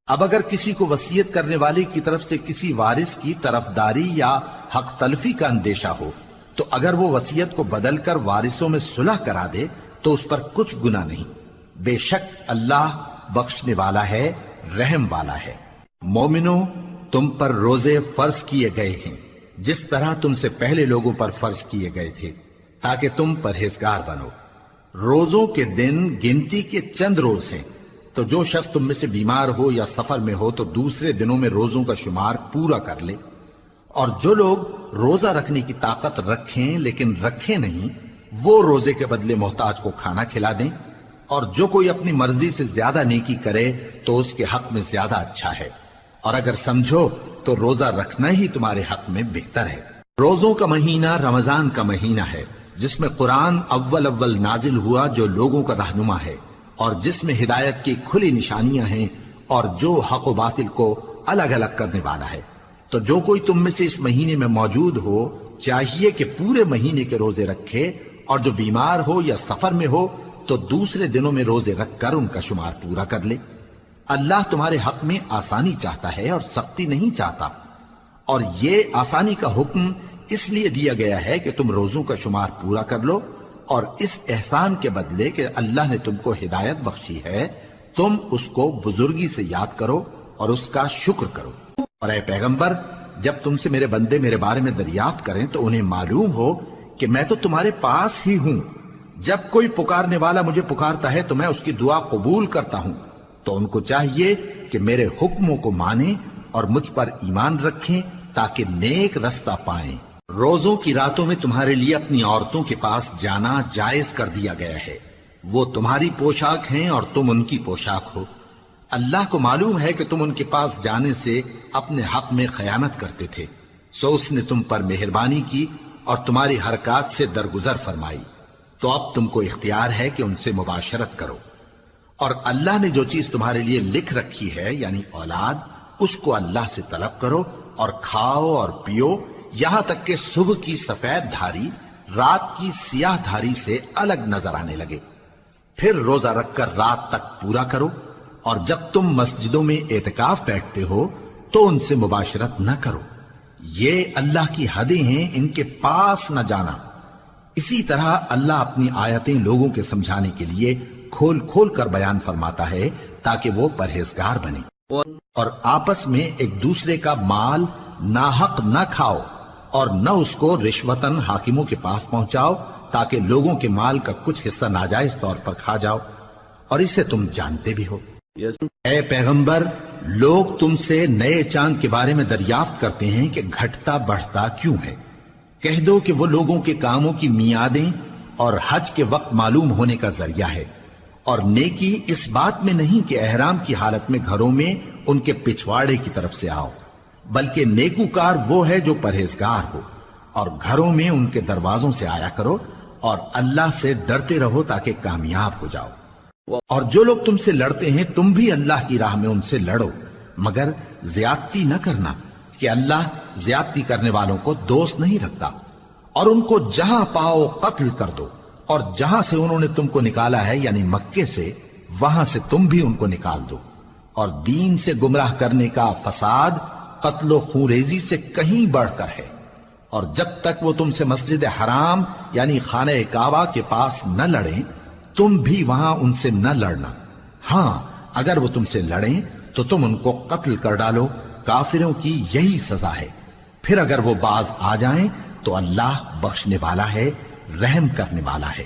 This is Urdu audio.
اب اگر کسی کو وصیت کرنے والے کی طرف سے کسی وارث کی طرفداری یا حق تلفی کا اندیشہ ہو تو اگر وہ وصیت کو بدل کر وارثوں میں صلح کرا دے تو اس پر کچھ گناہ نہیں، بے شک اللہ بخشنے والا ہے، رحم والا ہے۔ مومنو، تم پر روزے فرض کیے گئے ہیں جس طرح تم سے پہلے لوگوں پر فرض کیے گئے تھے تاکہ تم پرہیزگار بنو۔ روزوں کے دن گنتی کے چند روز ہیں، تو جو شخص تم میں سے بیمار ہو یا سفر میں ہو تو دوسرے دنوں میں روزوں کا شمار پورا کر لے، اور جو لوگ روزہ رکھنے کی طاقت رکھیں لیکن رکھیں نہیں وہ روزے کے بدلے محتاج کو کھانا کھلا دیں، اور جو کوئی اپنی مرضی سے زیادہ نیکی کرے تو اس کے حق میں زیادہ اچھا ہے، اور اگر سمجھو تو روزہ رکھنا ہی تمہارے حق میں بہتر ہے۔ روزوں کا مہینہ رمضان کا مہینہ ہے جس میں قرآن اول نازل ہوا، جو لوگوں کا رہنما ہے اور جس میں ہدایت کی کھلی نشانیاں ہیں اور جو حق و باطل کو الگ الگ کرنے والا ہے۔ تو جو کوئی تم میں سے اس مہینے میں موجود ہو چاہیے کہ پورے مہینے کے روزے رکھے، اور جو بیمار ہو یا سفر میں ہو تو دوسرے دنوں میں روزے رکھ کر ان کا شمار پورا کر لے۔ اللہ تمہارے حق میں آسانی چاہتا ہے اور سختی نہیں چاہتا، اور یہ آسانی کا حکم اس لیے دیا گیا ہے کہ تم روزوں کا شمار پورا کر لو، اور اس احسان کے بدلے کہ اللہ نے تم کو ہدایت بخشی ہے تم اس کو بزرگی سے یاد کرو اور اس کا شکر کرو۔ اور اے پیغمبر، جب تم سے میرے بندے میرے بارے میں دریافت کریں تو انہیں معلوم ہو کہ میں تو تمہارے پاس ہی ہوں، جب کوئی پکارنے والا مجھے پکارتا ہے تو میں اس کی دعا قبول کرتا ہوں، تو ان کو چاہیے کہ میرے حکموں کو مانیں اور مجھ پر ایمان رکھیں تاکہ نیک رستہ پائیں۔ روزوں کی راتوں میں تمہارے لیے اپنی عورتوں کے پاس جانا جائز کر دیا گیا ہے، وہ تمہاری پوشاک ہیں اور تم ان کی پوشاک ہو۔ اللہ کو معلوم ہے کہ تم ان کے پاس جانے سے اپنے حق میں خیانت کرتے تھے، سو اس نے تم پر مہربانی کی اور تمہاری حرکات سے درگزر فرمائی، تو اب تم کو اختیار ہے کہ ان سے مباشرت کرو۔ اور اللہ نے جو چیز تمہارے لیے لکھ رکھی ہے یعنی اولاد، اس کو اللہ سے طلب کرو اور کھاؤ اور پیو یہاں تک کہ صبح کی سفید دھاری رات کی سیاہ دھاری سے الگ نظر آنے لگے، پھر روزہ رکھ کر رات تک پورا کرو، اور جب تم مسجدوں میں اعتکاف بیٹھتے ہو تو ان سے مباشرت نہ کرو، یہ اللہ کی حدیں ہیں، ان کے پاس نہ جانا۔ اسی طرح اللہ اپنی آیتیں لوگوں کے سمجھانے کے لیے کھول کھول کر بیان فرماتا ہے تاکہ وہ پرہیزگار بنے، اور آپس میں ایک دوسرے کا مال ناحق نہ کھاؤ اور نہ اس کو رشوتاً حاکموں کے پاس پہنچاؤ تاکہ لوگوں کے مال کا کچھ حصہ ناجائز طور پر کھا جاؤ، اور اسے تم جانتے بھی ہو۔ اے پیغمبر، لوگ تم سے نئے چاند کے بارے میں دریافت کرتے ہیں کہ گھٹتا بڑھتا کیوں ہے، کہہ دو کہ وہ لوگوں کے کاموں کی میعادیں اور حج کے وقت معلوم ہونے کا ذریعہ ہے، اور نیکی اس بات میں نہیں کہ احرام کی حالت میں گھروں میں ان کے پچھواڑے کی طرف سے آؤ، بلکہ نیکوکار وہ ہے جو پرہیزگار ہو، اور گھروں میں ان کے دروازوں سے آیا کرو اور اللہ سے ڈرتے رہو تاکہ کامیاب ہو جاؤ۔ اور جو لوگ تم سے لڑتے ہیں تم بھی اللہ کی راہ میں ان سے لڑو، مگر زیادتی نہ کرنا کہ اللہ زیادتی کرنے والوں کو دوست نہیں رکھتا، اور ان کو جہاں پاؤ قتل کر دو، اور جہاں سے انہوں نے تم کو نکالا ہے یعنی مکے سے وہاں سے تم بھی ان کو نکال دو۔ اور دین سے گمراہ کرنے کا فساد قتل و خونریزی سے کہیں بڑھ کر ہے، اور جب تک وہ تم سے مسجد حرام یعنی خانہ کعبہ کے پاس نہ لڑیں تم بھی وہاں ان سے نہ لڑنا، ہاں اگر وہ تم سے لڑیں تو تم ان کو قتل کر ڈالو، کافروں کی یہی سزا ہے۔ پھر اگر وہ باز آ جائیں تو اللہ بخشنے والا ہے، رحم کرنے والا ہے۔